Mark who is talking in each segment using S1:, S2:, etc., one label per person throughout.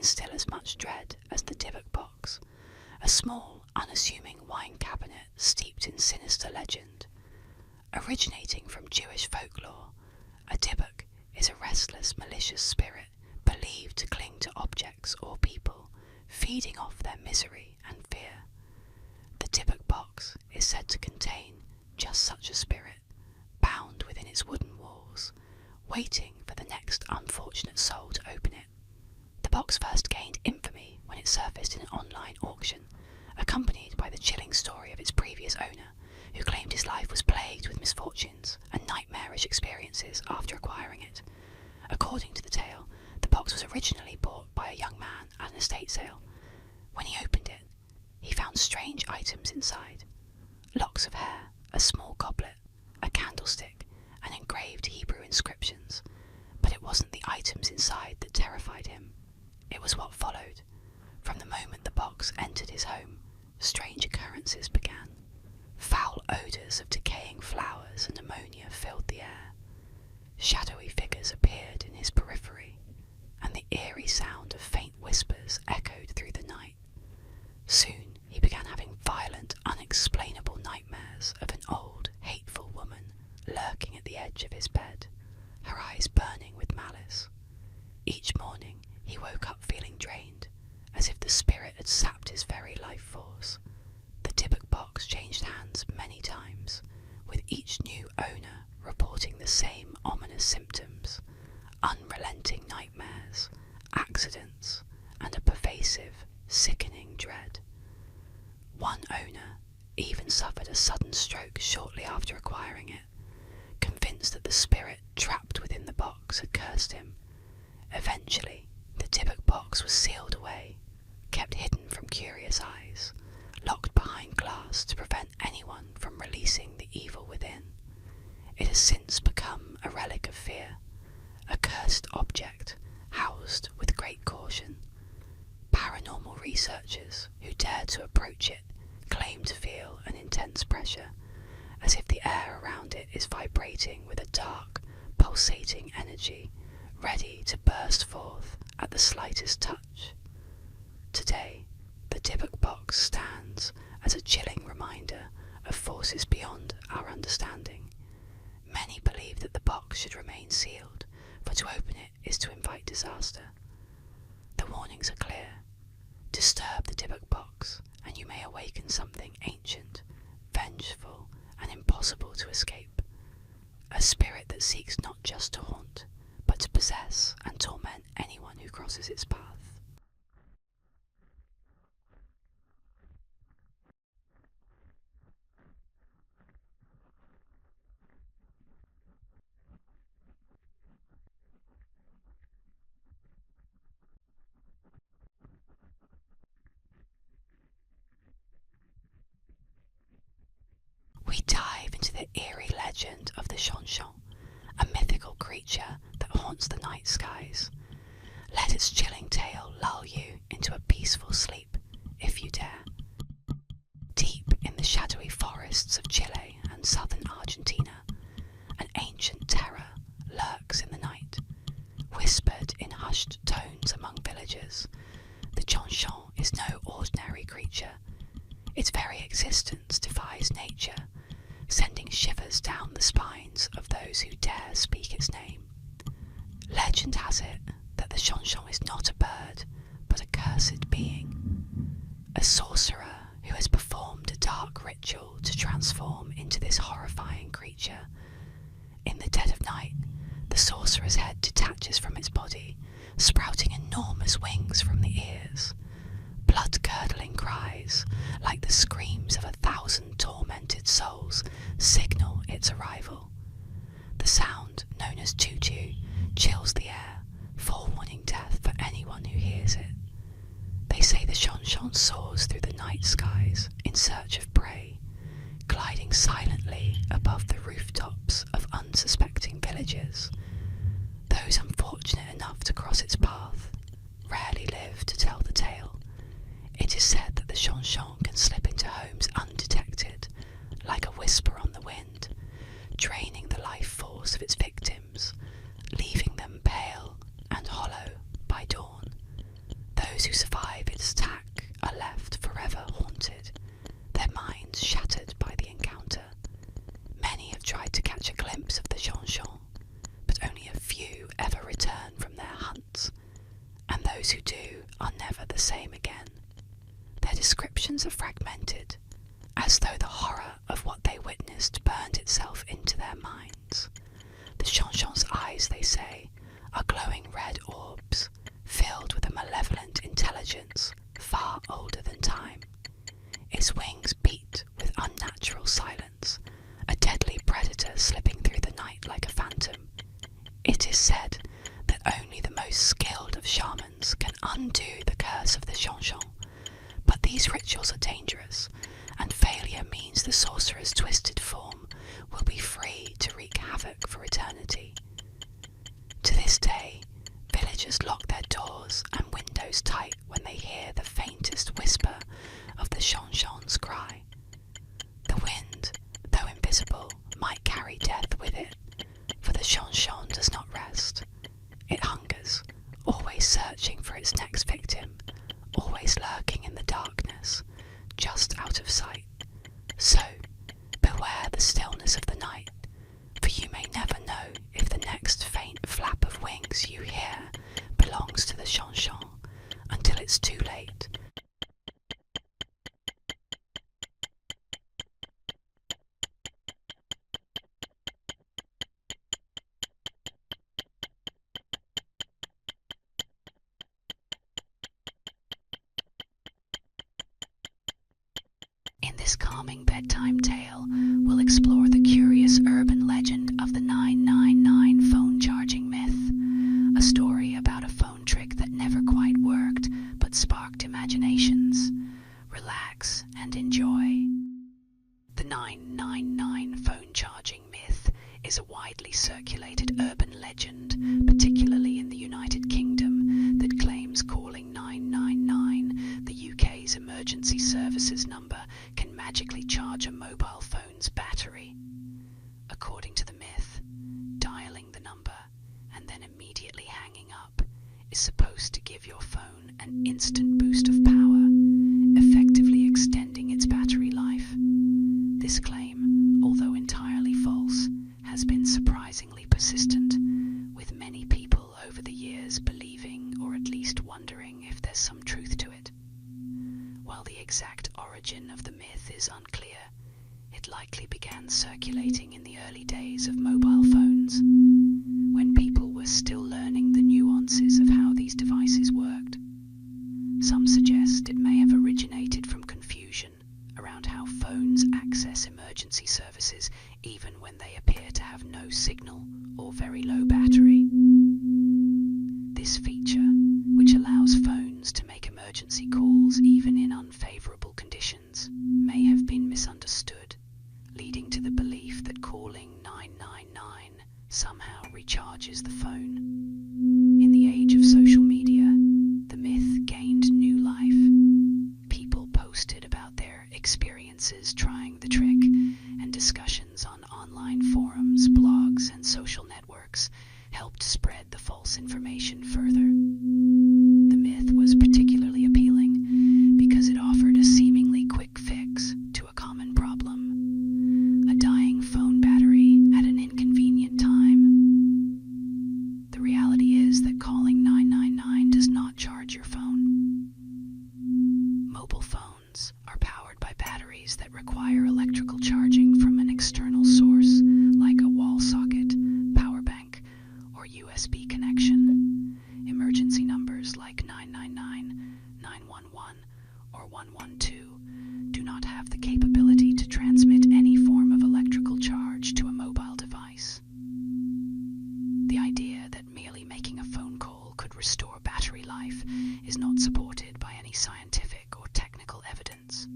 S1: instill as much dread as the Dybbuk box, a small, unassuming wine cabinet steeped in sinister legend. Originating from Jewish folklore, a Dybbuk is a restless, malicious spirit believed to cling to objects or people, feeding off their misery and fear. The Dybbuk box is said to contain just such a spirit, bound within its wooden walls, waiting for the next unfortunate soul to open it. The box first gained infamy when it surfaced in an online auction, accompanied by the chilling story of its previous owner, who claimed his life was plagued with misfortunes and nightmarish experiences after acquiring it. According to the tale, the box was originally bought by a young man at an estate sale. When he opened it, he found strange items inside: locks of hair, a small goblet, a candlestick, and engraved Hebrew inscriptions. But it wasn't the items inside that terrified him. It was what followed. From the moment the box entered his home, strange occurrences began. Foul odours of decaying flowers and ammonia filled the air. Shadowy figures appeared in his periphery, and the eerie sound of faint whispers echoed through the night. Soon he began having violent, unexplainable nightmares of an old, hateful woman lurking at the edge of his bed, her eyes burning with malice. Each morning he woke up feeling drained, as if the spirit had sapped his very life force. The Dybbuk box changed hands many times, with each new owner reporting the same ominous symptoms: unrelenting nightmares, accidents, and a pervasive, sickening dread. One owner even suffered a sudden stroke shortly after acquiring it, convinced that the spirit trapped within the box had cursed him. Eventually, the Dybbuk box was sealed away, kept hidden from curious eyes, locked behind glass to prevent anyone from releasing the evil within. It has since become a relic of fear, a cursed object housed with great caution. Paranormal researchers who dare to approach it claim to feel an intense pressure, as if the air around it is vibrating with a dark, pulsating energy, ready to burst forth at the slightest touch. Today, the Dybbuk box stands as a chilling reminder of forces beyond our understanding. Many believe that the box should remain sealed, for to open it is to invite disaster. The warnings are clear. Disturb the Dybbuk box, and you may awaken something ancient, vengeful, and impossible to escape. A spirit that seeks not just to haunt, but to possess and torment anyone who crosses its path. We dive into the eerie legend of the Chonchon, a mythical creature that haunts the night skies. Let its chilling tale lull you into a peaceful sleep, if you dare. Deep in the shadowy forests of Chile and southern Argentina, an ancient terror lurks in the night. Whispered in hushed tones among villagers, the Chonchon is no ordinary creature. Its very existence defies nature, sending shivers down the spines of those who dare speak its name. Legend has it that the Chonchon is not a bird, but a cursed being, a sorcerer who has performed a dark ritual to transform into this horrifying creature. In the dead of night, the sorcerer's head detaches from its body, sprouting enormous wings from the ears. Blood-curdling cries, like the screams of 1,000 tormented souls, signal its arrival. The sound, known as tutu, chills the air, forewarning death for anyone who hears it. They say the Chonchon soars through the night skies in search of prey, gliding silently above the rooftops of unsuspecting villages. Those unfortunate enough to cross its path rarely live to tell the tale. It is said that the Chonchon can slip into homes undetected, like a whisper on the wind, draining the life force of its victims, leaving them pale and hollow by dawn. those who do are never the same again. Their descriptions are fragmented, as though the horror of what they witnessed burned itself into their minds. The Chanchon's eyes, they say, are glowing red orbs, filled with a malevolent intelligence far older than time. Its wings beat with unnatural silence, a deadly predator slipping through the night like a phantom. It is said that only the most skilled of shamans can undo the curse of the Chanchon, but these rituals are dangerous, and failure means the sorcerer's twisted form will be free to wreak havoc for eternity. To this day, villagers lock their doors and windows tight when they hear the faintest whisper of the Chanchon's cry. The wind, though invisible, might carry death with it, for the Chanchon does not rest. It hungers, always searching for its next victim, always lurking in the darkness, just out of sight. So, beware the stillness of the night, for you may never know if the next faint flap of wings you hear belongs to the Chanchon until it's too late. In this calming bedtime tale, we'll explore the curious urban legend of the 999 phone charging myth, a story about a phone trick that never quite worked but sparked imaginations. Relax and enjoy. The 999 phone charging myth is a widely circulated urban legend, particularly in the United Kingdom, that claims calling 999, the UK's emergency services number, can magically charge a mobile phone's battery. According to the myth, dialing the number and then immediately hanging up is supposed to give your phone an instant boost of power, effectively extending its battery life. This claim, although entirely false, has been surprisingly persistent, with many people over the years believing or at least wondering if there's some truth to it. While the exact origin of the myth is unclear, it likely began circulating in the early days of mobile phones, when people were still learning the nuances of how these devices worked. Some suggest it may have originated from confusion around how phones access emergency services even when they appear to have no signal or very low battery. This feature, which allows phones to make emergency calls even in unfavorable conditions, may have been misunderstood, leading to the belief that calling 999 somehow recharges the phone. In the age of social media, the myth gained new life. People posted about their experiences trying the trick, and discussions on online forums, blogs, and social networks helped spread the false information further. The myth was particularly appealing because it offered a seemingly quick fix to a common problem: a dying phone battery at an inconvenient time. The reality is that calling 999 does not charge your phone. Mobile phones are powered by batteries that require electrical charging from an external source, like a wall socket, power bank, or USB connection. Emergency numbers like 999, 911, or 112 do not have the capability to transmit any form of electrical charge to a mobile device. The idea that merely making a phone call could restore battery life is not supported by any scientific or technical evidence.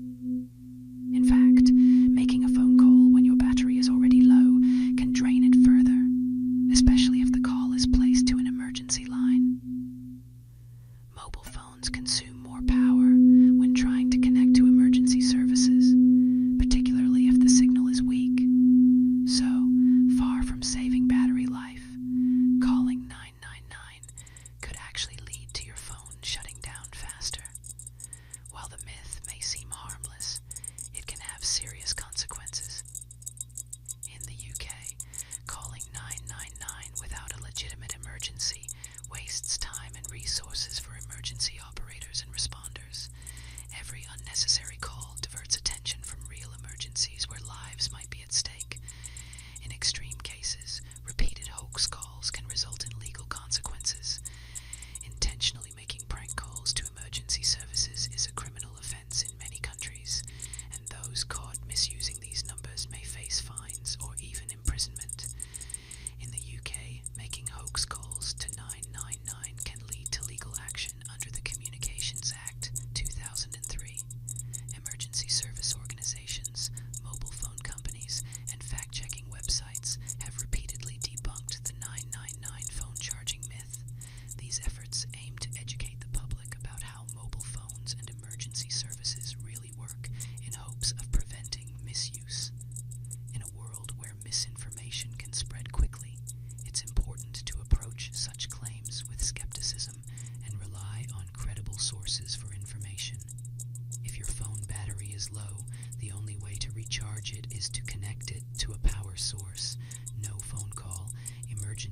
S1: In fact, making a phone call when your battery is already low can drain it further, especially if the call is placed to an emergency line. Mobile phones consume more power when trying to connect to emergency services, particularly if the signal is weak. So, far from saving battery life, calling 999 could actually lead to your phone shutting down faster. While the myth may seem harmless,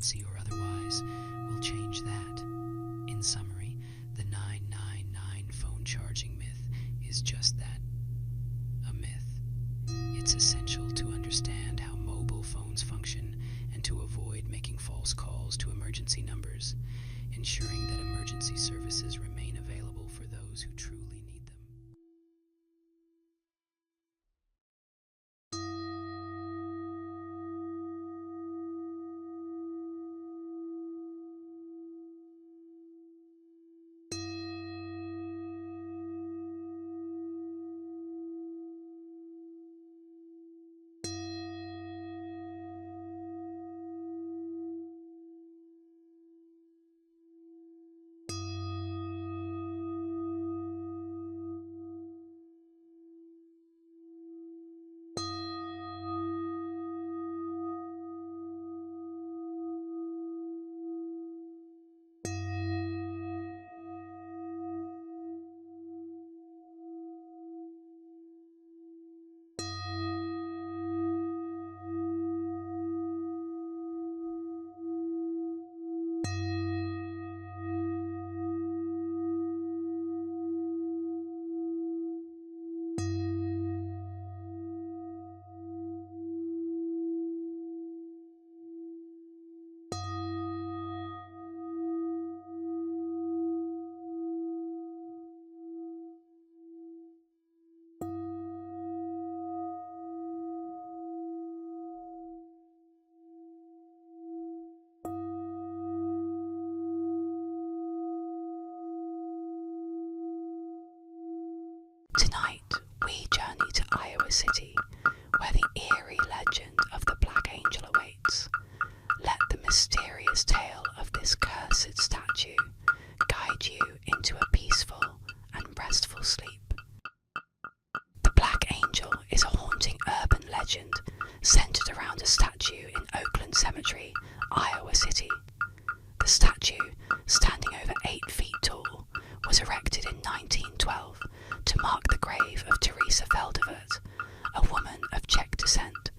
S2: emergency or otherwise, we'll change that. In summary, the 999 phone charging myth is just that, a myth. It's essential to understand how mobile phones function and to avoid making false calls to emergency numbers, ensuring that emergency services remain available for those who truly need them.
S1: Tonight, we journey to Iowa City, where the eerie legend of the Black Angel awaits. Let the mysterious tale of this cursed statue guide you into a peaceful and restful sleep. The Black Angel is a haunting urban legend centered around a statue in Oakland Cemetery, Iowa City. The statue, standing over 8 feet tall, was erected in 1912 to mark the grave of Teresa Feldovert, a woman of Czech descent.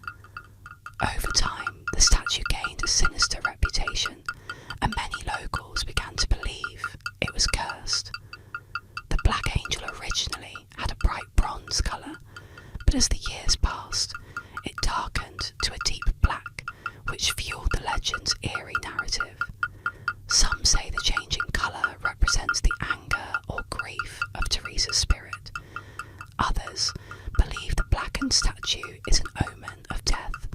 S1: Over time, the statue gained a sinister reputation, and many locals began to believe it was cursed. The Black Angel originally had a bright bronze colour, but as the years passed, it darkened to a deep black, which fueled the legend's eerie narrative. Some say the change in colour represents the anger or grief of Teresa's spirit. Others believe the blackened statue is an omen of death,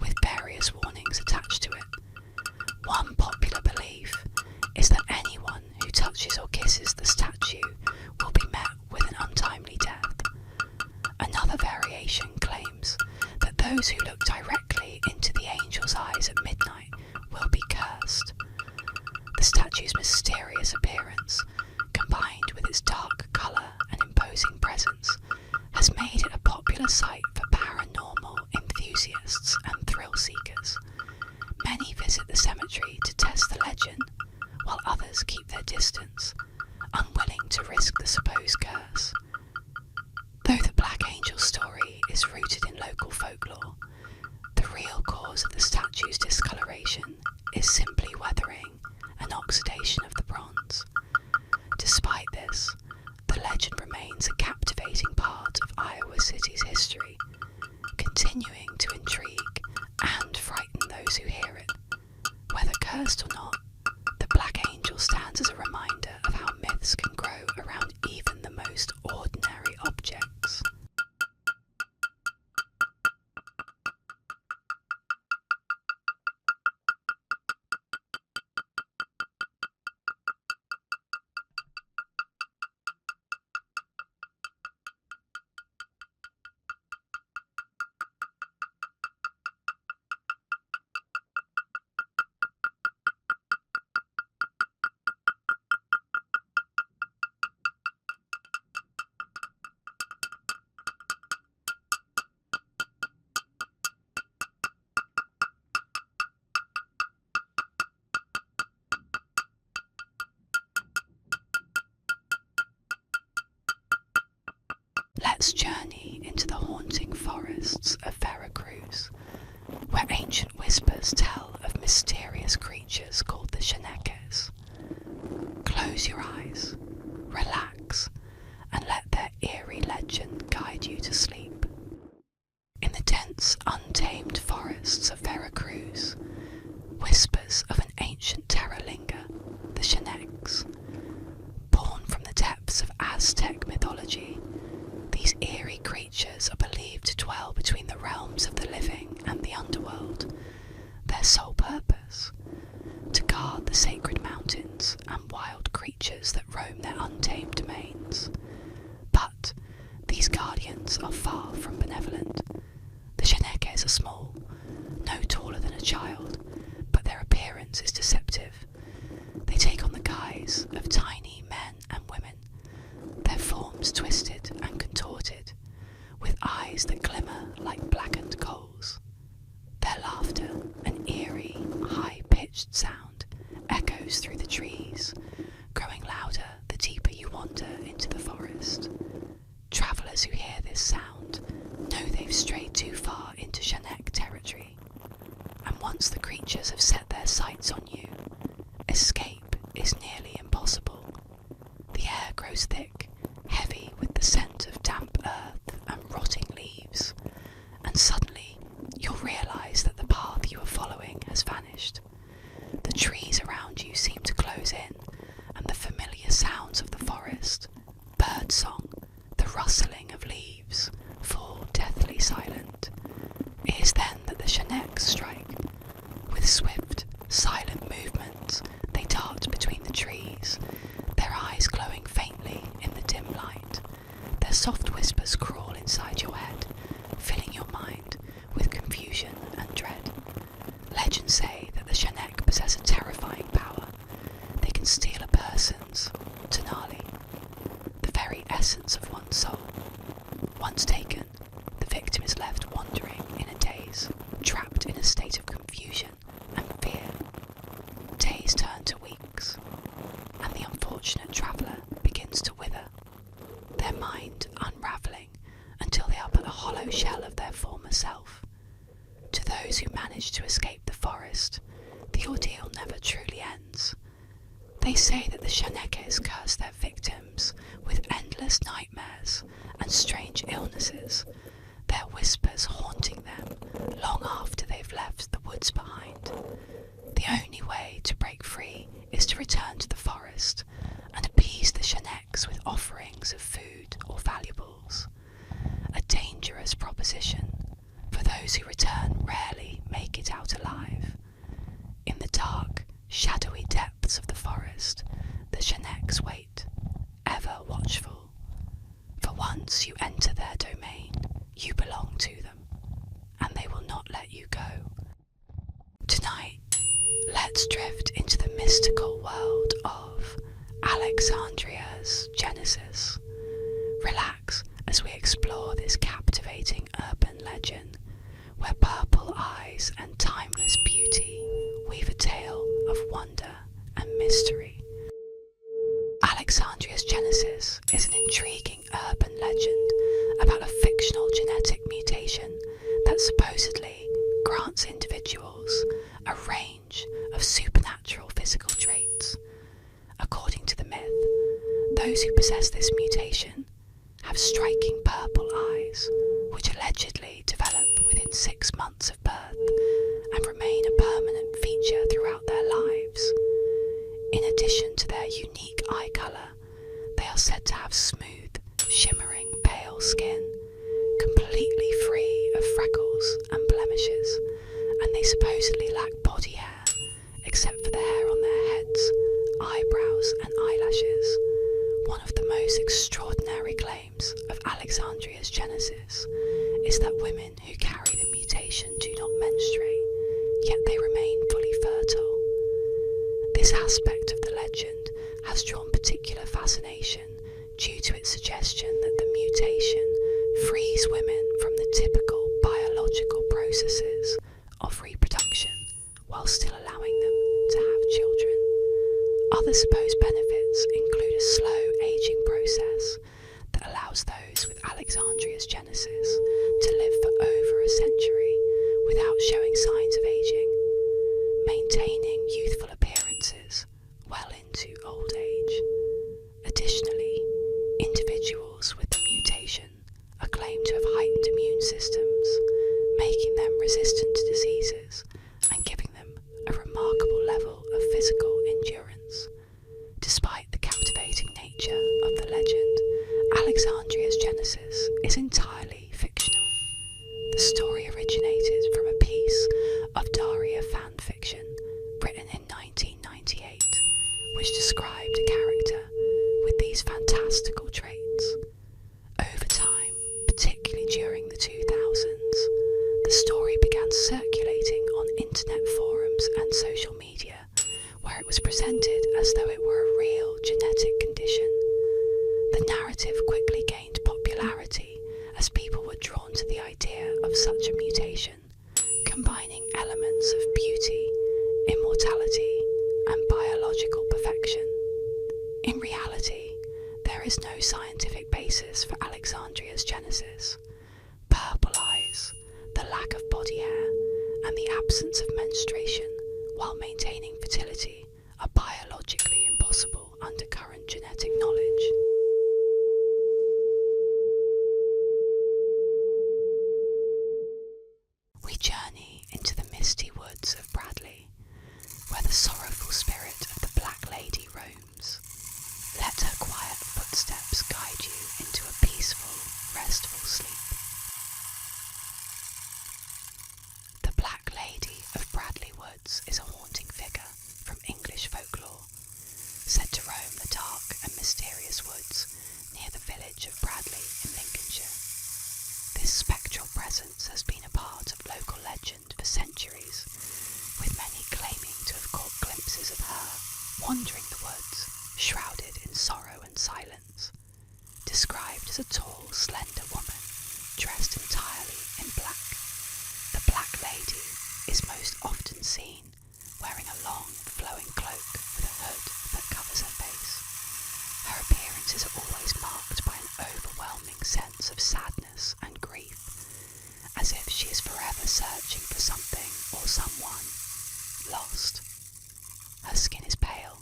S1: with various warnings attached to it. One popular belief is that anyone who touches or kisses the statue will be met with an untimely death. Another variation claims that those who look directly into the angel's eyes at midnight will be cursed. The statue's mysterious appearance, combined with its dark colour and imposing presence, has made it a popular site for paranormal enthusiasts and thrill seekers. Many visit the cemetery to test the legend, while others keep their distance, unwilling to risk the supposed curse. Though the Black Angel story is rooted in local folklore, the real cause of the statue's discoloration is simply weathering and oxidation of the bronze. Despite this, the legend remains a captivating part of Iowa City's history, continuing to intrigue and frighten those who hear it. Whether cursed or not, the Black Angel stands as a reminder of how myths can grow around even the most ordinary objects. Let's journey into the haunting forests of Veracruz, where ancient whispers tell of mysterious creatures called the Shenekes. Close your eyes, relax, and let their eerie legend guide you to sleep. In the dense, untamed forests of Veracruz, whispers of an ancient terror linger, the Sheneks. Born from the depths of Aztec mythology, these eerie creatures are believed to dwell between the realms of the living and the underworld. Their sole purpose? To guard the sacred mountains and wild creatures that roam their untamed domains. But these guardians are far from benevolent. The Shenekes are small, no taller than a child, but their appearance is deceptive. They take on the guise of tiny men and women, their forms twisted and contorted, with eyes that glimmer like blackened coals. Their laughter, an eerie, high-pitched sound, echoes through the trees, growing louder the deeper you wander into the forest. Travellers who hear this sound know they've strayed too far into Shenek territory, and once the creatures have set their sights on you, escape is nearly impossible. The air grows thick, heavy with the scent of damp earth and rotting leaves, and suddenly you'll realise that the path you are following has vanished. The trees around you seem to close in, and the familiar sounds of the forest, birdsong, the rustling of leaves, fall deathly silent. It is then that the Sheneks strike. With swift, silent movements, they dart between the trees, their eyes glowing faintly in the dim light. Their soft whispers crawl inside your head, filling your mind with confusion and dread. Legends say that the Shenek possess a terrifying power. They can steal a person's tonali, the very essence of one's soul. Once taken, the victim is left wandering in a daze, trapped in a state of confusion and fear. Days turn to weeks, and the unfortunate traveller begins to wither, their mind unravelling until they are but a hollow shell of their former self. To those who manage to escape the forest, the ordeal never truly ends. They say that the Shenekes curse their victims with endless nightmares and strange illnesses, their whispers haunting them long after they've left the woods behind. The only way to break free is to return to the forest and appease the Sheneks with offerings of food or valuables. A dangerous proposition, for those who return rarely make it out alive. In the dark, shadowy depths of the forest, the Sheneks wait, ever watchful. For once you enter their domain, you belong to them, and they will not let you go. Tonight, let's drift into the mystical world of Alexandria's Genesis. Relax as we explore this captivating urban legend, where purple eyes and timeless beauty weave a tale of wonder and mystery. Alexandria's Genesis is an intriguing urban legend about a fictional genetic mutation that supposedly grants individuals a range of supernatural physical traits. According to the myth, those who possess this mutation have striking purple eyes, which allegedly develop within 6 months of birth and remain a permanent feature throughout their lives. In addition to their unique eye colour, they are said to have smooth, shimmering pale skin, completely free of freckles and blemishes, and they supposedly lack body hair, except for the hair on their heads, eyebrows and eyelashes. One of the most extraordinary claims of Alexandria's Genesis is that women who carry the mutation do not menstruate, yet they remain fully fertile. This aspect of the legend has drawn particular fascination due to its suggestion that the mutation frees women from the typical biological processes of reproduction while still allowing them to have children. Other supposed benefits include a slow aging process that allows those with Alexandria's Genesis to live for over a century without showing signs of aging, maintaining youthful appearances well into old age. Additionally, individuals with the mutation are claimed to have heightened immune systems, making them resistant to diseases and giving them a remarkable level of physical endurance. Despite the captivating nature of the legend, Alexandria's genesis is entirely fictional. The story originated from a piece of Daria fan fiction written in 1998, which described a character with these fantastical traits. Over time, particularly during the 2000s, the story began circulating on internet forums and social media, where it was presented as though it were a real genetic condition. The narrative quickly gained popularity as people were drawn to the idea of such a mutation, combining elements of beauty, immortality, and biological perfection. In reality, there is no scientific basis for Alexandria's genesis. Purple eyes, the lack of body hair, and the absence of menstruation while maintaining fertility are biologically impossible under current genetic knowledge. We journey into the misty woods of Bradley, where the sorrowful spirit of the Black Lady roams. Let her quiet footsteps guide you into a peaceful, restful sleep. The Black Lady of Bradley Woods is a haunting figure from English folklore, said to roam the dark and mysterious woods near the village of Bradley in Lincolnshire. This spectral presence has been a part of local legend for centuries, with many claiming to have caught glimpses of her wandering the woods, shrouded in sorrow and silence. Described as a tall, slender woman, dressed entirely in black, the Black Lady is most often seen wearing a long, flowing cloak with a hood that covers her face. Her appearances are always marked by an overwhelming sense of sadness and grief, as if she is forever searching for something or someone lost. Her skin is pale,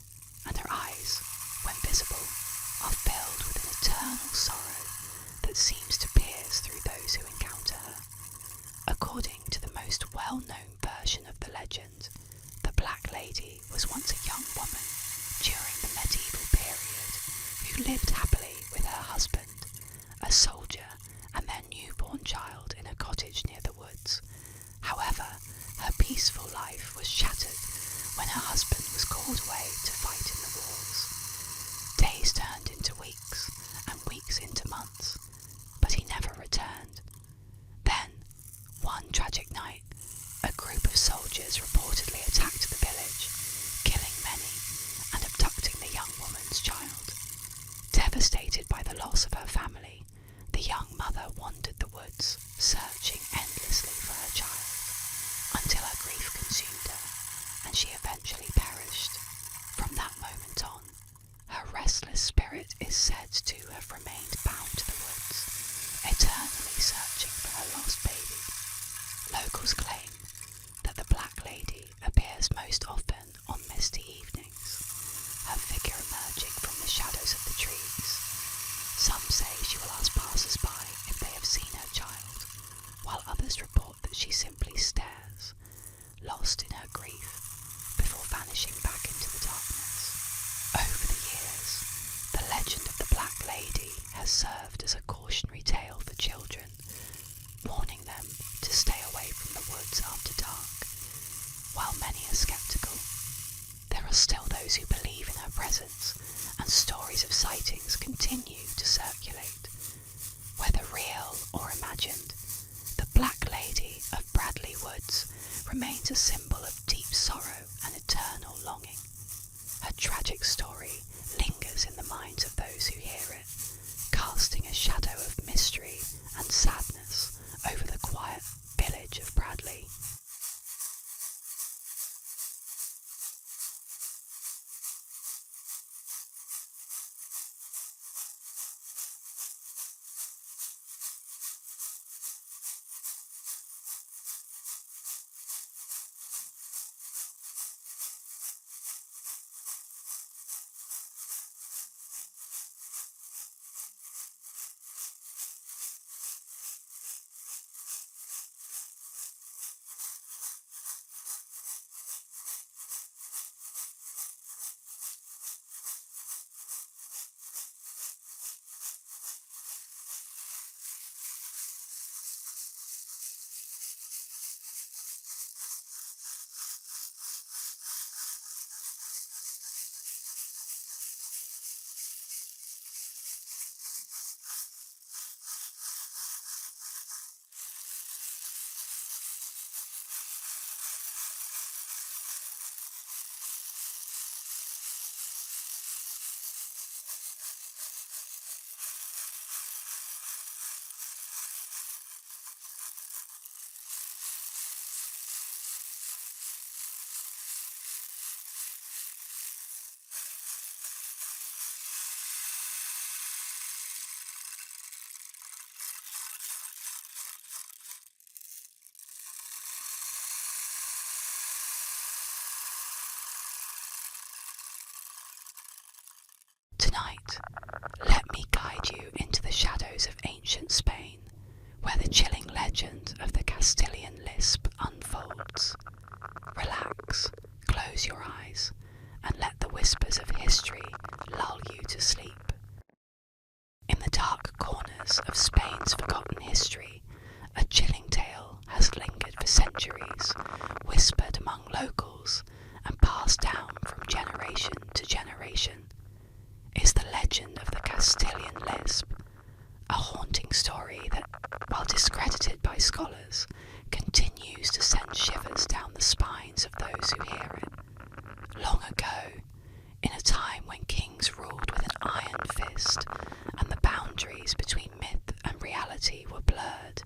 S1: and her eyes, when visible, are filled with an eternal sorrow that seems to pierce through those who encounter her. According to the most well-known version of the legend, the Black Lady was once a young woman during the medieval period who lived happily with her husband, a soldier, and their newborn child in a cottage near the woods. However, her peaceful life was shattered when her husband was called away to fight in the wars. Days turned into weeks, and weeks into months, but he never returned. Then, one tragic night, a group of soldiers reportedly attacked the village, killing many and abducting the young woman's child. Devastated by the loss of her family, the young mother wandered the woods, searching endlessly for her child, until her grief consumed her, and she eventually perished. From that moment on, her restless spirit is said to have remained bound to the woods, eternally searching for her lost baby. Locals claim that the Black Lady appears most often on misty evenings, her figure emerging from the shadows of the trees. Some say she will ask passers-by if they have seen her child, while others report that she simply stares, lost in her grief, before vanishing back into the darkness. Over the years, the legend of the Black Lady has served as a cautionary tale for children, warning them to stay away from the woods after dark. While many are skeptical, there are still those who believe in her presence, and stories of sightings continue to circulate. Whether real or imagined, the Black Lady of Bradley Woods remains a symbol of deep sorrow and eternal longing. Her tragic story lingers in the minds of those who hear it, casting a shadow of mystery and sadness over the quiet village of Bradley. Tonight, let me guide you into the shadows of ancient Spain, where the chilling legend of the Castilian lisp unfolds. Relax, close your eyes, and let the whispers of history lull you to sleep. In the dark corners of Spain's forgotten history, a chilling tale has lingered for centuries, whispered among locals and passed down from generation to generation. It's the legend of the Castilian lisp, a haunting story that, while discredited by scholars, continues to send shivers down the spines of those who hear it. Long ago, in a time when kings ruled with an iron fist and the boundaries between myth and reality were blurred,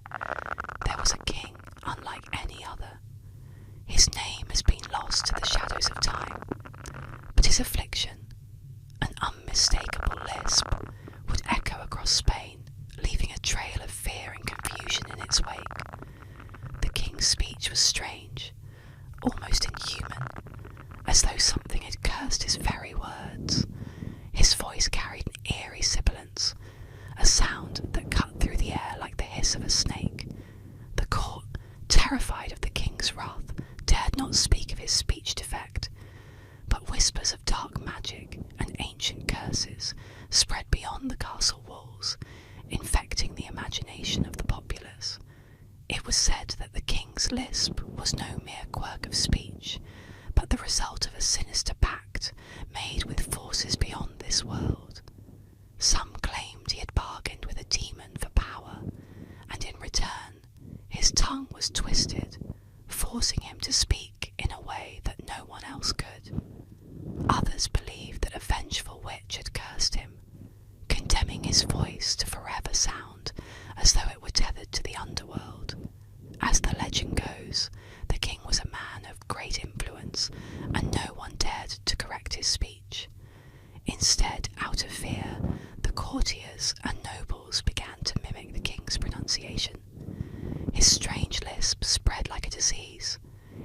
S1: there was a king unlike any other. His name has been lost to the shadows of time, but his affliction, an unmistakable lisp, would echo across Spain, leaving a trail of fear and confusion in its wake. The king's speech was strange, almost inhuman, as though something had cursed his very words. His voice carried an eerie sibilance, a sound that cut through the air like the hiss of a snake. The court, terrified of the king's wrath, dared not speak of his speech defect, but whispers of dark magic and ancient curses spread beyond the castle walls, infecting the imagination of the populace. It was said that the king's lisp was no mere quirk of speech, but the result of a sinister pact made with forces beyond this world. Some claimed he had bargained with a demon for power, and in return, his tongue was twisted, forcing him to speak in a way that no one else could. Others believed that a vengeful witch had cursed him, condemning his voice to forever sound as though it were tethered to the underworld. As the legend goes, the king was a man of great influence, and no one dared to correct his speech. Instead, out of fear, the courtiers and nobles began to mimic the king's pronunciation. His strange lisp spread like a disease,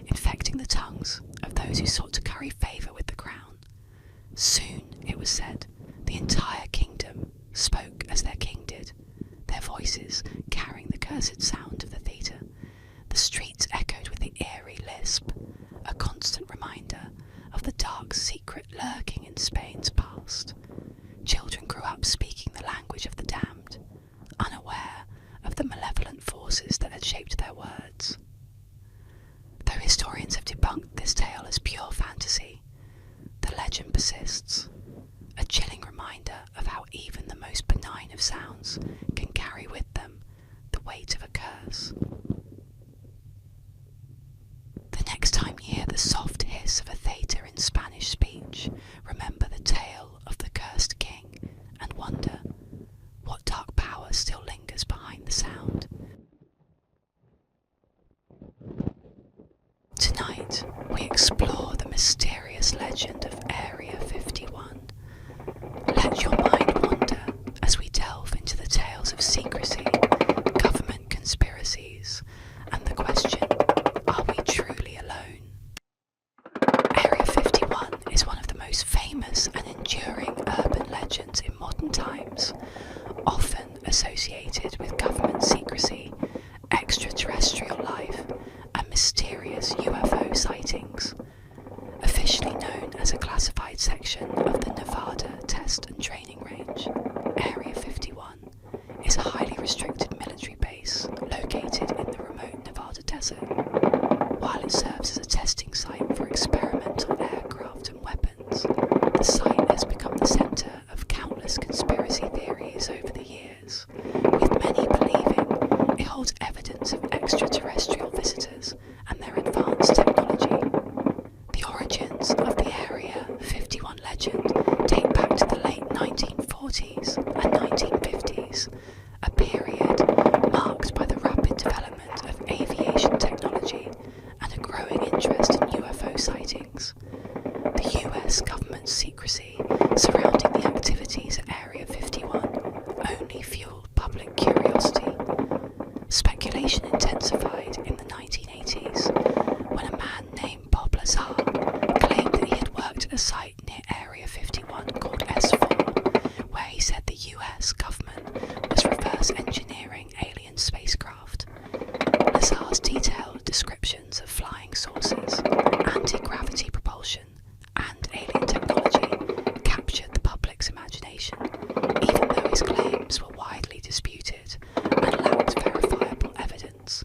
S1: infecting the tongues of those who sought to curry favour with the crown. Soon, it was said, the entire kingdom spoke as their king did, their voices carrying the cursed sound of the theatre. The streets echoed with the eerie lisp, a constant reminder of the dark secret lurking in Spain's past. Children grew up speaking the language of the damned, unaware of the malevolent forces that had shaped their words. Though historians have debunked this tale as pure fantasy, the legend persists, a chilling reminder of how even the most benign of sounds can carry with them the weight of a curse. The next time you hear the soft hiss of a theatre in Spanish speech, remember the tale of the cursed king and wonder what dark power still lingers behind the sound. Tonight, we explore the mysterious legend of Area 51. Let your mind wander as we delve into the tales of secrecy, government conspiracies, and the question, are we truly alone? Area 51 is one of the most famous and enduring urban legends in modern times, often associated with government secrecy, extraterrestrial life, and mysterious UFO sightings. Officially known as a classified section of the Nevada Test and Training Range, Area 51 is a highly restricted military base located in the remote Nevada desert. While it serves as a testing site for experimental aircraft and weapons, the site has become the center of countless conspiracy theories over the years, with many believing it holds evidence of extraterrestrial visitors and their advanced technology. The origins of the Area 51 legend date back to the late 1940s and 1950s, a period marked by the rapid development of aviation technology and a growing interest in UFO sightings. The US government's secrecy surrounding the activities at Area 51 only fueled public curiosity. Speculation intensified in the 1980s when a man named Bob Lazar claimed that he had worked at a site near Area 51 called S4 reverse engineering alien spacecraft. Lazar's detailed descriptions of flying saucers, anti-gravity propulsion, and alien technology captured the public's imagination, even though his claims were widely disputed and lacked verifiable evidence.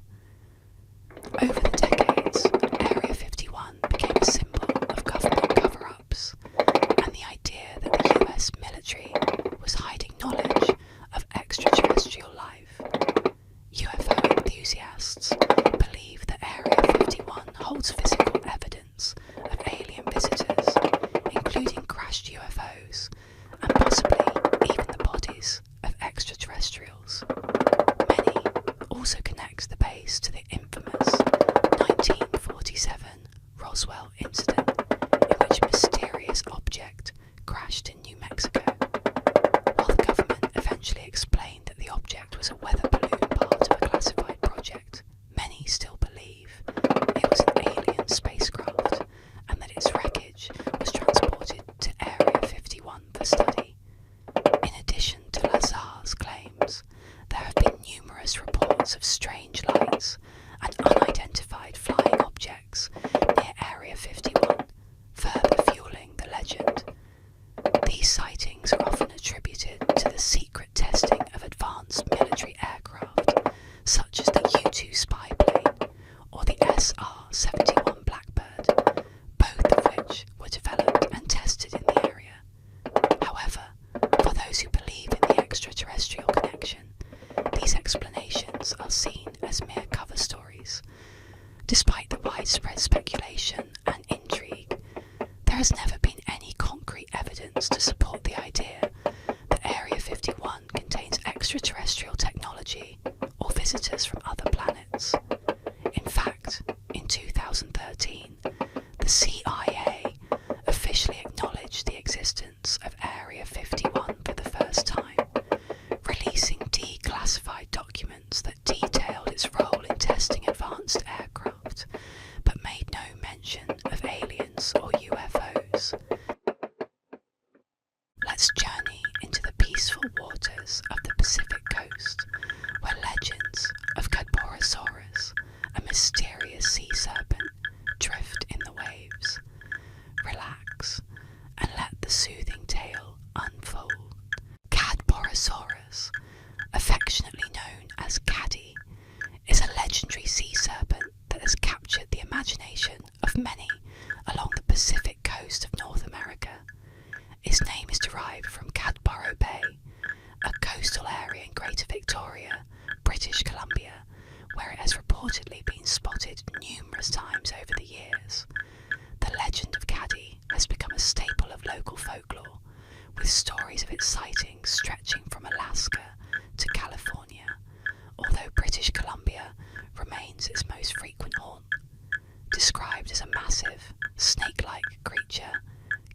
S1: Over the decades, Area 51 became a symbol of government cover-ups, and the idea that the US military was hiding knowledge of extraterrestrial life. UFO enthusiasts believe that Area 51 holds physical evidence of alien visitors, including crashed UFOs, and possibly even the bodies of extraterrestrials. Many also connect the base to the infamous 1947 Roswell incident, in which a mysterious object crashed in New Mexico. While the government eventually explained that the object was a weather balloon part of a classified project, many still believe it was an alien spacecraft and that its wreckage was transported to Area 51 for study. In addition to Lazar's claims, there have been numerous reports of strange lights and unidentified flying objects near Area 51, further fueling the legend. These sightings are often attributed to the secret testing of advanced military aircraft, such as the U-2 spy plane or the SR-71 Blackbird, both of which were developed and tested in the area. However, for those who believe in the extraterrestrial connection, these explanations are seen as mere cover stories. Despite the widespread speculation and intrigue, there has never been any concrete evidence to support the idea that Area 51 contains extraterrestrial technology or visitors from other planets. In fact, in 2013, the CIA officially acknowledged the existence of Area 51 for the first time, releasing declassified documents that detailed its role in testing advanced aircraft, but made no mention of aliens or UFOs. Let's journey into the peaceful waters of the Pacific coast, where legends of Cadborosaurus, a mysterious sea serpent, drift in the waves. Relax and let the soothing tale unfold. Cadborosaurus, affectionately known as Caddy, is a legendary sea serpent that has captured the imagination of many along the Pacific coast of North America. Its name is derived from Cadboro Bay, a coastal area in Greater Victoria, British Columbia, where it has reportedly been spotted numerous times over the years. The legend of Caddy has become a staple of local folklore, with stories of its sightings stretching from Alaska to California, although British Columbia remains its most frequent haunt. Described as a massive, snake-like creature,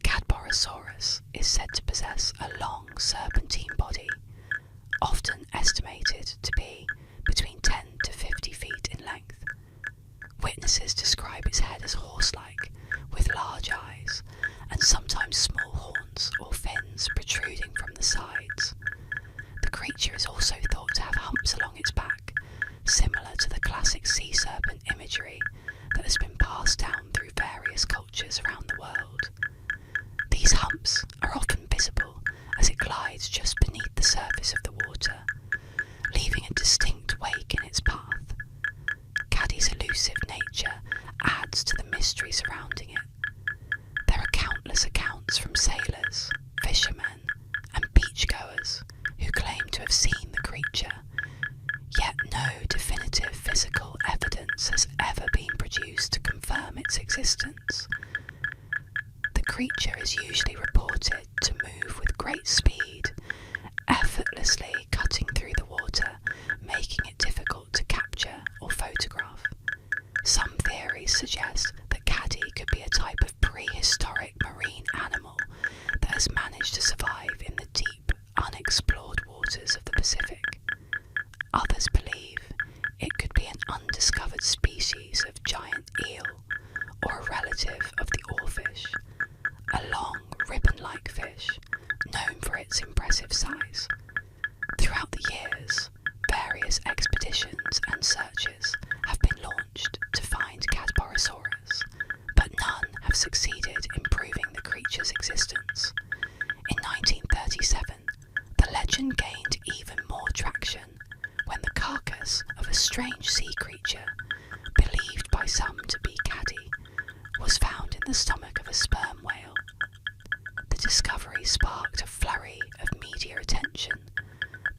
S1: Cadborosaurus is said to possess a long serpentine body, often estimated to be between 10 to 50 feet in length. Witnesses describe its head as horse-like, with large eyes, and sometimes small horns or fins protruding from the sides. The creature is also thought to have humps along its back, similar to the classic sea serpent imagery that has been passed down through various cultures around the world. These humps are often visible as it glides just beneath the surface of the water, leaving a distinct wake in its path. Caddy's elusive nature adds to the mystery surrounding it. There are countless accounts from sailors, fishermen, and beachgoers who claim to have seen the creature, yet no definitive physical evidence has ever been produced to confirm its existence. The creature is usually reported to move with great speed, effortlessly cutting through the water, making it difficult to capture or photograph. Some theories suggest that Caddy could be a type of prehistoric marine animal that has managed to survive in the deep, unexplored waters of the Pacific. Others believe it could be an undiscovered species of giant eel or a relative of the oarfish, a long, ribbon-like fish known for its impressive size. Throughout the years, various expeditions and searches have been launched to find Cadborosaurus, but none have succeeded in proving the creature's existence. In 1937, the legend gained even more traction when the carcass of a strange sea creature, believed by some to be caddy, was found in the stomach of a sperm whale. The discovery sparked a flurry of media attention,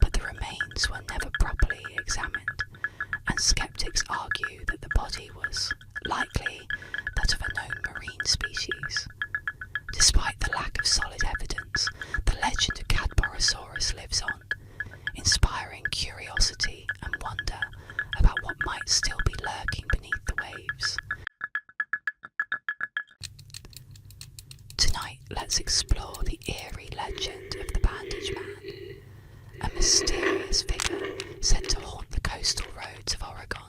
S1: but the remains were never properly examined, and skeptics argue that the body was likely that of a known marine species. Despite the lack of solid evidence, the legend of Cadborosaurus lives on, inspiring curiosity and wonder about what might still be lurking beneath the waves. Tonight, let's explore the eerie legend of the Bandage Man, a mysterious figure said to haunt the coastal roads of Oregon.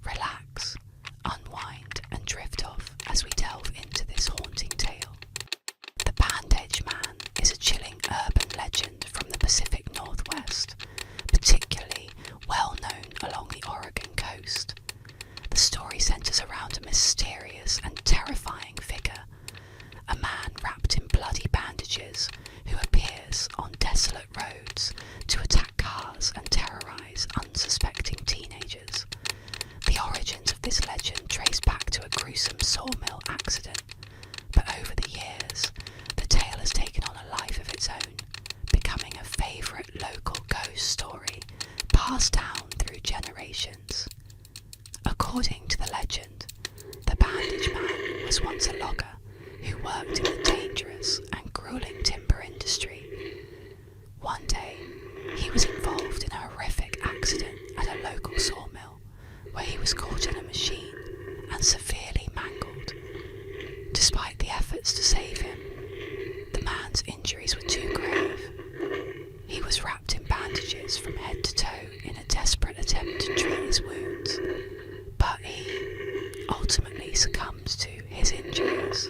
S1: Relax, unwind, and drift off as we delve into this haunting tale. The Bandage Man is a chilling urban legend from the Pacific Northwest, particularly well known along the Oregon coast. The story centers around a mysterious and terrifying figure, a man wrapped in bloody bandages who appears on desolate roads to attack cars and terrorize unsuspecting teenagers. The origins of this legend trace back to a gruesome sawmill accident, but over the years, the tale has taken on a life of its own, becoming a favourite local ghost story passed down through generations. According to the legend, the Bandage Man was once a logger who worked in the dangerous and grueling timber industry. One day, he was involved in a horrific accident at a local sawmill, where he was caught in a machine and severely mangled. Despite the efforts to save him, the man's injuries were too grave. He was wrapped in bandages from head to toe in a desperate attempt to treat his wounds, but he ultimately succumbed to his injuries.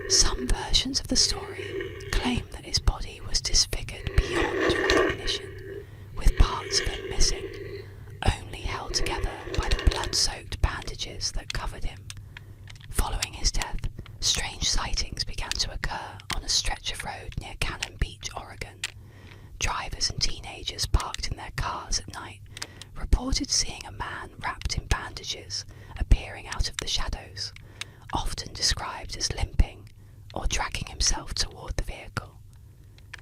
S1: Some versions of the story claim that his body was disfigured beyond recognition, with parts of him missing, only held together by the blood-soaked bandages that covered him. Following his death, strange sightings began to occur on a stretch of road near Cannon Beach, Oregon. Drivers and teenagers parked in their cars at night reported seeing a man wrapped in bandages appearing out of the shadows, often described as limping or dragging himself toward the vehicle.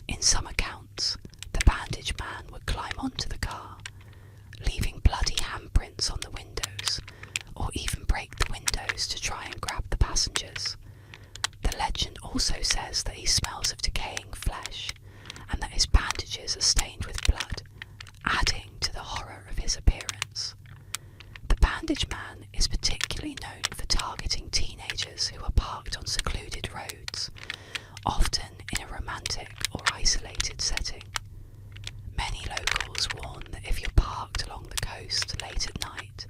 S1: In some accounts, the Bandage Man would climb onto the car, leaving bloody handprints on the windows, or even break the windows to try and grab the passengers. The legend also says that he smells of decaying flesh, and that his bandages are stained with blood, adding to the horror of his appearance. The Bandage Man is particularly known for targeting teenagers who are parked on secluded roads, often in a romantic or isolated setting. Many locals warn that if you're parked along the coast late at night,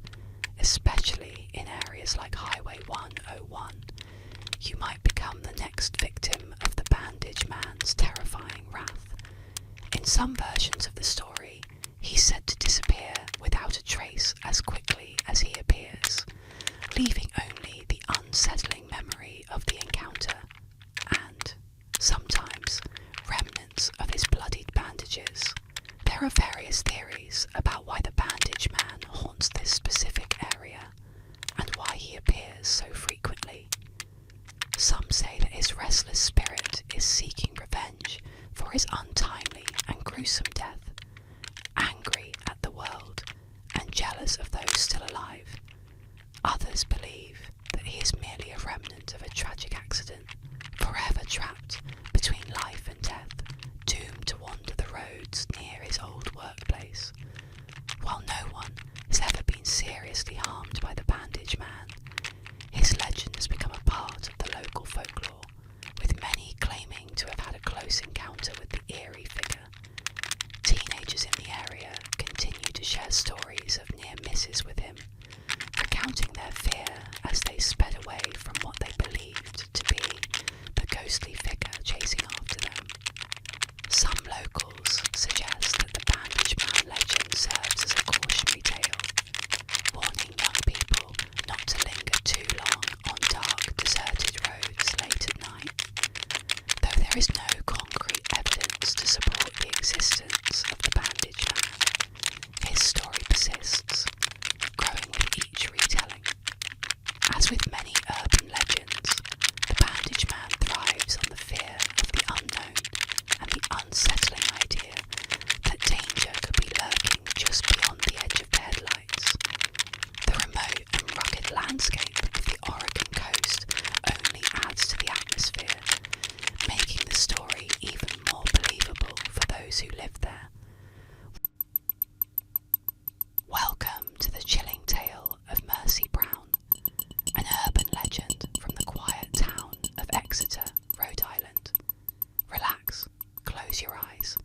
S1: especially in areas like Highway 101, you might become the next victim of the Bandage Man's terrifying wrath. In some versions of the story, he's said to disappear without a trace as quickly as he appears, leaving only the unsettling memory of the encounter and, sometimes, remnants of his bloodied bandages. There are various theories about why the Bandage Man haunts this specific area and why he appears so frequently. Some say that his restless spirit is seeking revenge for his untimely and gruesome death, angry at the world and jealous of those still alive. Others believe that he is merely a remnant of a tragic accident, forever trapped between life and death, doomed to wander the roads near his old workplace. While no one has ever been seriously harmed by the Bandage Man, his legend has become a part of the local folklore, with many claiming to have had a close encounter with the eerie is no concrete evidence to support the existence of the bandage man. His story persists, growing with each retelling. As with many urban legends, the bandage man thrives on the fear of the unknown and the unsettling idea that danger could be lurking just beyond the edge of the headlights. The remote and rugged landscape of the Oregon coast only adds to the atmosphere, making the story even more believable for those who live there. Welcome to the chilling tale of Mercy Brown, an urban legend from the quiet town of Exeter, Rhode Island. Relax, close your eyes,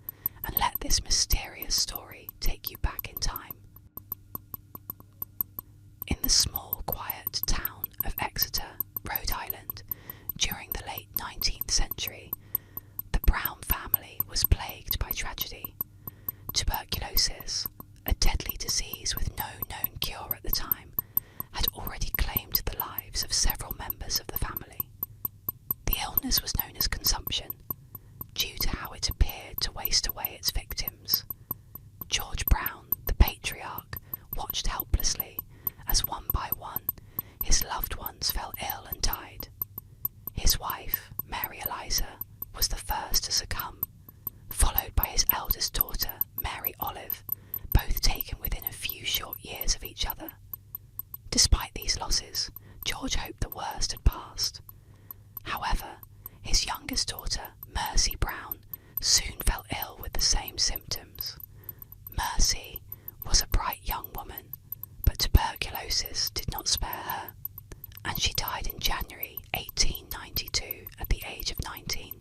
S1: and let this mysterious story take you back in time. In the small, quiet town of Exeter, Rhode Island, during the late 19th century, the Brown family was plagued by tragedy. Tuberculosis, a deadly disease with no known cure at the time, had already claimed the lives of several members of the family. The illness was known as consumption, due to how it appeared to waste away its victims. George Brown, the patriarch, watched helplessly as one by one his loved ones fell ill and died. His wife, Mary Eliza, was the first to succumb, followed by his eldest daughter, Mary Olive, both taken within a few short years of each other. Despite these losses, George hoped the worst had passed. However, his youngest daughter, Mercy Brown, soon fell ill with the same symptoms. Mercy was a bright young woman, but tuberculosis did not spare her, and she died in January 1892 at the age of 19.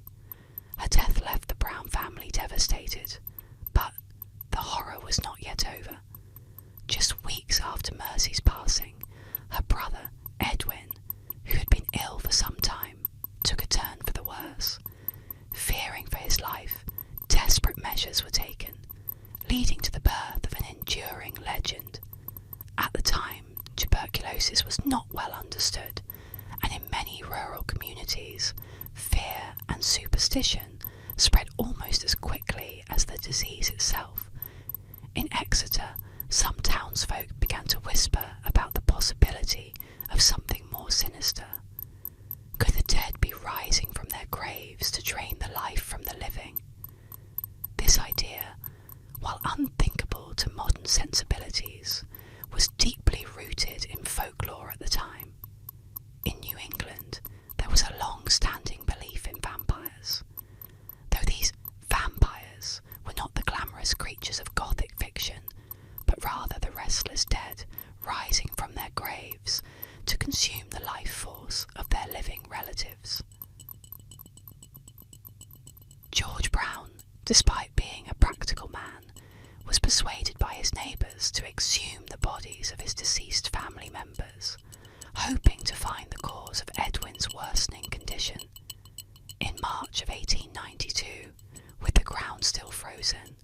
S1: Her death left the Brown family devastated, but the horror was not yet over. Just weeks after Mercy's passing, her brother, Edwin, who had been ill for some time, took a turn for the worse. Fearing for his life, desperate measures were taken, leading to the birth of an enduring legend. At the time, tuberculosis was not well understood, and in many rural communities, fear and superstition spread almost as quickly as the disease itself. In Exeter, some townsfolk began to whisper about the possibility of something more sinister. Could the dead be rising from their graves to drain the life from the living? This idea, while unthinkable to modern sensibilities, was deeply rooted in folklore at the time. In New England, there was a long-standing belief in vampires. Though these vampires were not the glamorous creatures of Gothic fiction, but rather the restless dead rising from their graves to consume the life force of their living relatives. George Brown, despite being a practical man, was persuaded by his neighbours to exhume the bodies of his deceased family members, hoping to find the cause of Edwin's worsening condition. In March of 1892, with the ground still frozen,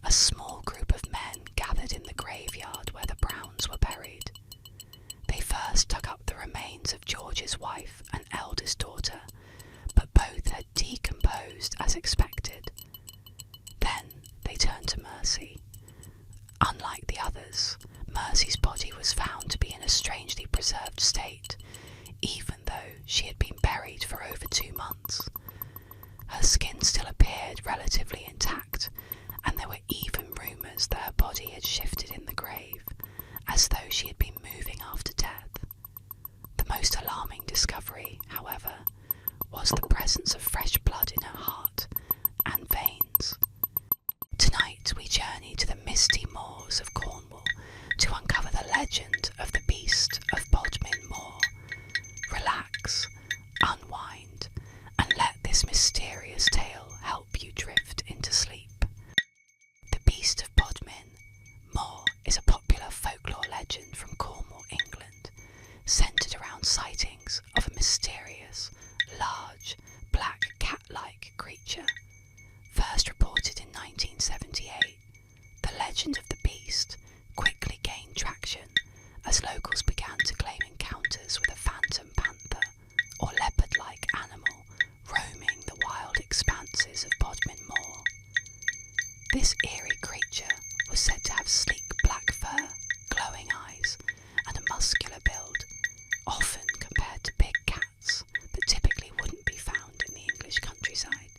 S1: a small group of men gathered in the graveyard where the Browns were buried. They first dug up the remains of George's wife and eldest daughter, but both had decomposed as expected. Then they turned to Mercy. Unlike the others, Mercy's body was found to be in a strangely preserved state, even though she had been buried for over 2 months. Her skin still appeared relatively intact, and there were even rumours that her body had shifted in the grave, as though she had been moving after death. The most alarming discovery, however, was the presence of fresh blood in her heart and veins. Tonight we journey to the misty moors of Cornwall to uncover the legend of the Beast of Bodmin Moor. Relax, unwind, and let this mysterious tale help you drift into sleep. The Beast of Bodmin Moor is a popular folklore legend from Cornwall, England, centred around sightings of a mysterious, large, black cat-like creature. First reported in 1978, the legend of the beast quickly gained traction as locals began to claim encounters with a phantom panther or leopard-like animal roaming the wild expanse This eerie creature was said to have sleek black fur, glowing eyes, and a muscular build, often compared to big cats that typically wouldn't be found in the English countryside.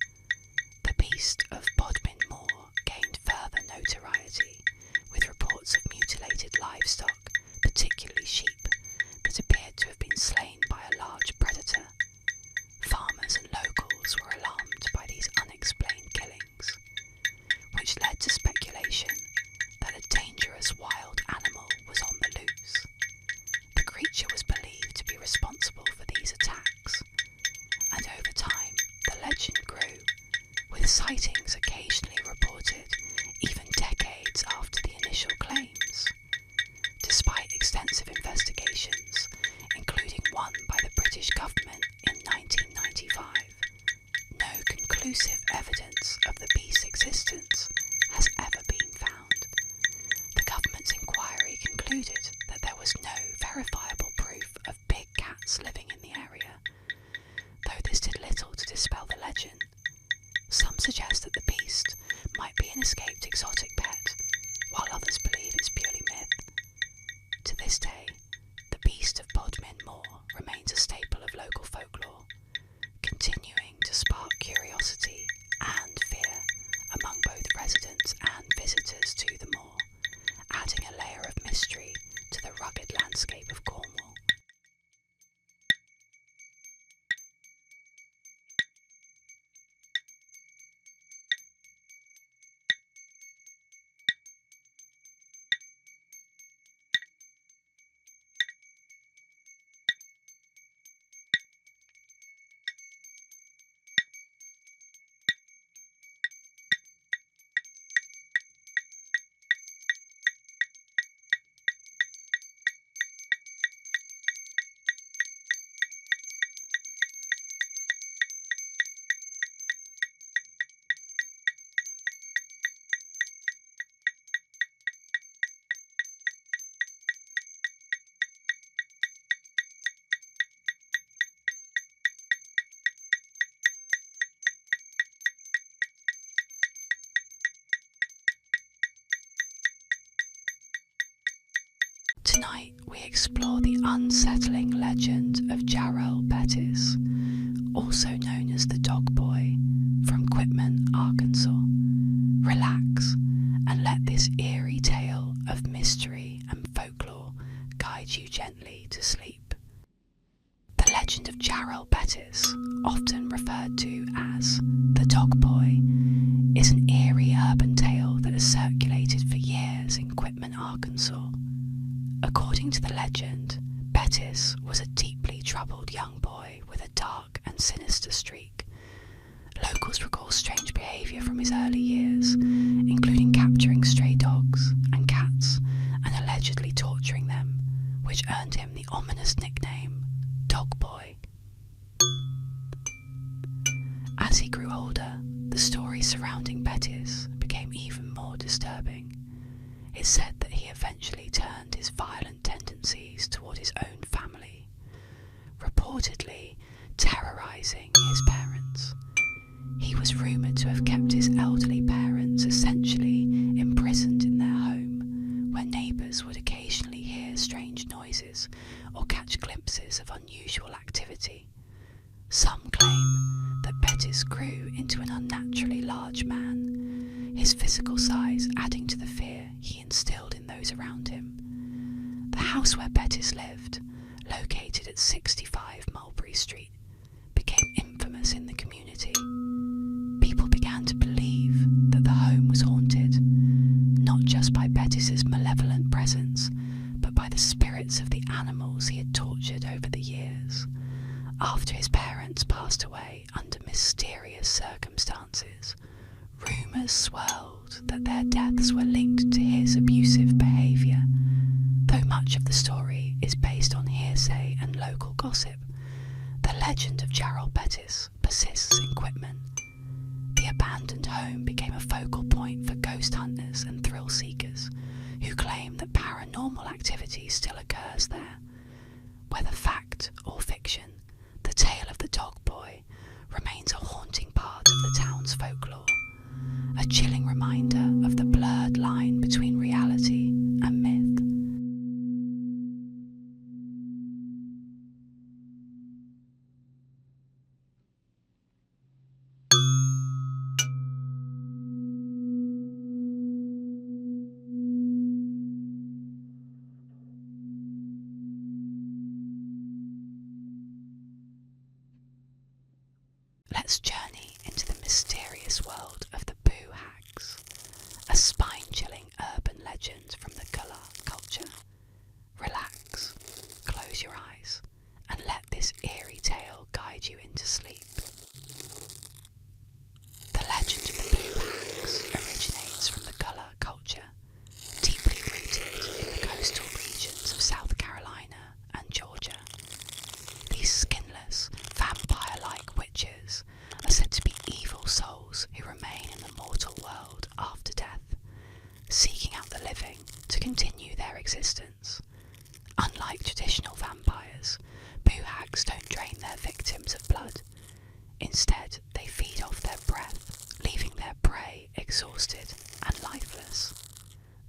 S1: The beast of Bodmin Moor gained further notoriety, with reports of mutilated livestock, particularly sheep, that appeared to have been slain by a large predator. Farmers and locals were alarmed by these unexplained killings, which led to speculation that a dangerous wild animal was on the loose. The creature was believed to be responsible for these attacks, and over time the legend grew, with sightings occasionally reported even decades after the initial claims. Despite extensive investigations, including one by the British government in 1995, no conclusive evidence of the beast's existence has ever been found. The government's inquiry concluded that there was no verifiable proof of big cats living in the area, though this did little to dispel the legend. Some suggest that the beast might be an escaped exotic pet, while others believe it's purely myth. To this day, the beast of Bodmin Moor remains a staple of local folklore, continuing to spark curiosity and fear among both residents and visitors to the moor, adding a layer of mystery to the rugged landscape of Cornwall. Tonight we explore the unsettling legend of Jarrell Bettis, also known as the Dog Boy, from Quitman, Arkansas. Relax and let this eerie tale of mystery and folklore guide you gently to sleep. The legend of Jarrell Bettis, often referred to as the Dog Boy, is an eerie urban tale that has circulated for years in Quitman, Arkansas. According to the legend, Bettis was a deeply troubled young boy with a dark and sinister streak. Locals recall strange behaviour from his early years, including capturing stray dogs and cats and allegedly torturing them, which earned him the ominous nickname Dog Boy. As he grew older, the story surrounding Bettis became even more disturbing. It's said that he eventually turned his violent tendencies toward his own family, reportedly terrorising his parents. He was rumoured to have kept his elderly parents essentially imprisoned in their home, where neighbours would occasionally hear strange noises or catch glimpses of unusual activity. Some claim that Bettis grew into an unnaturally large man, his physical size adding to the fear he instilled in those around him. The house where Bettis lived, located at 65 Mulberry Street, became infamous in the community. People began to believe that the home was haunted, not just by Bettis's malevolent presence, but by the spirits of the animals he had tortured over the years. After his parents passed away under mysterious circumstances, rumours swirled that their deaths were linked to his abusive behaviour. Though much of the story is based on hearsay and local gossip, the legend of Jarrell Bettis persists in Quitman. The abandoned home became a focal point for ghost hunters and thrill seekers who claim that paranormal activity still occurs there. Whether fact or fiction, the tale of the Dog Boy remains a haunting part of the town's folklore, a chilling reminder let's journey into the mysterious world of the boo hags, a spine-chilling urban legend from the Gullah culture. Relax, close your eyes, and let this eerie tale guide you into sleep. The legend of the boo hags originates from the Gullah culture, deeply rooted in the coastal regions of South Carolina and Georgia. These skinless, vampire-like witches are said to be evil souls who remain in the mortal world after death, seeking out the living to continue their existence. Unlike traditional vampires, boo hags don't drain their victims of blood. Instead, they feed off their breath, leaving their prey exhausted and lifeless.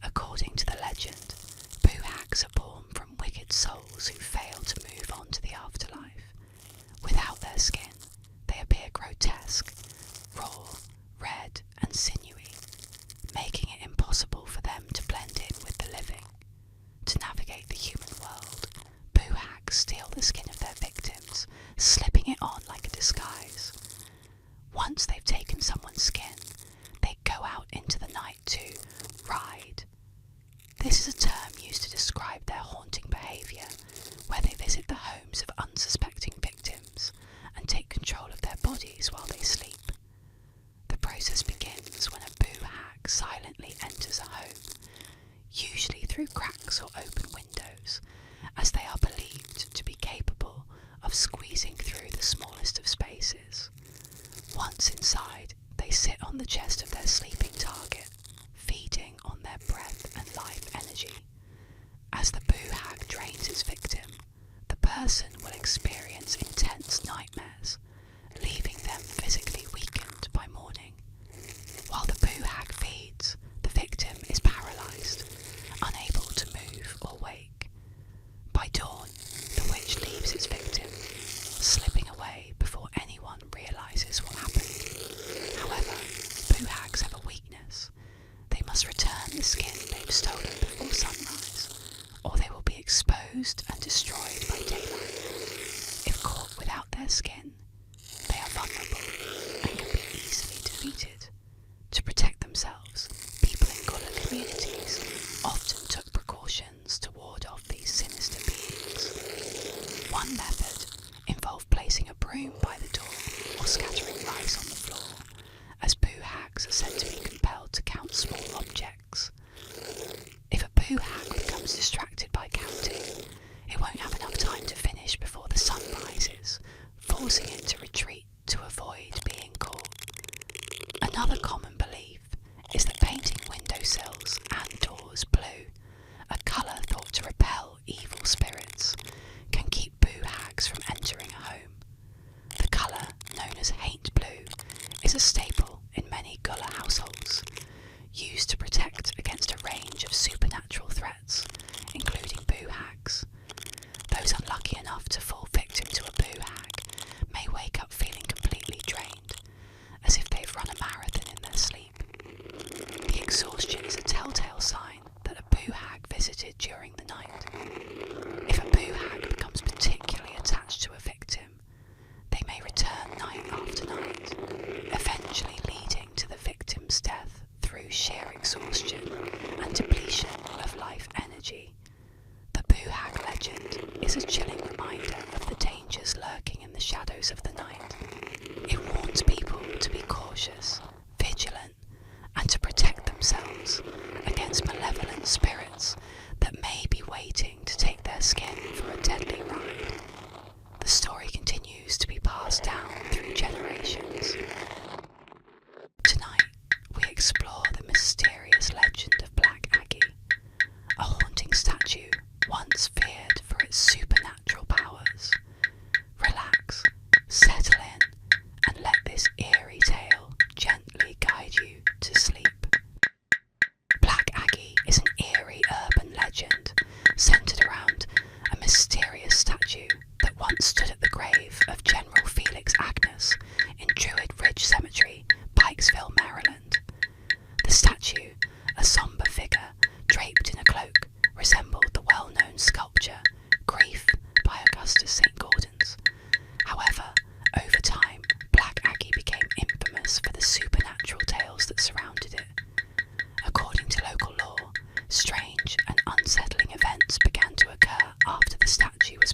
S1: According to the legend, boo hags are born from wicked souls who fail to move on to the afterlife. Without their skin, they appear grotesque, raw, red, and sinewy, making it impossible for them to blend in with the living. To navigate the human world, boo hags steal the skin of their victims, slipping it on like a disguise. Once they've taken someone's skin, they go out into the night to ride. This is a term used to describe their haunting behaviour, where they visit the homes of unsuspecting victims and take control of their bodies while they sleep. The process begins when a boo hag silently enters a home, usually through cracks or open windows, as they are believed to be capable of squeezing through the smallest of spaces. Once inside, they sit on the chest of their sleeping target, feeding on their breath and life energy. As the boo hag drains its victim, the person will experience intense nightmares, leaving them physically weakened by morning. While the boo hag feeds, the victim is paralysed, unable to move or wake. By dawn, the witch leaves its victim, slipping away before anyone realises what happened. However, boo hags have a weakness. They must return the skin they've stolen before sunrise, or they will be exposed and destroyed by daylight. If caught without their skin, they are vulnerable and can be easily defeated. To protect themselves, people in Gullah communities often took precautions to ward off these sinister beings. One method involved placing a broom by the door or scattering rice on the floor, as boo hags are said to be compelled to count small objects. If a boo hag becomes distracted by counting, it won't have enough time to finish before the sun rises, forcing it to retreat to avoid being caught. Another common belief is that painting windowsills and doors blue, a colour thought to repel evil spirits, can keep boo hags from entering a home. The colour, known as haint blue, is a staple in many Gullah households, used to protect against a range of supernatural threats, including boo hags. Those unlucky enough to fall victim to a boo hag may wake up feeling completely drained, as if they've run a marathon in their sleep. The exhaustion is a telltale sign that a boo hag visited during the night. If a boo hag becomes particularly attached to a victim, they may return night after night, eventually leading to the victim's death through sheer exhaustion and depletion of life energy. The boo hag legend is a chilling reminder of the dangers lurking in the shadows of the night. It warns people to be cautious, vigilant, and to protect themselves basis for the supernatural tales that surrounded it. According to local law, strange and unsettling events began to occur after the statue was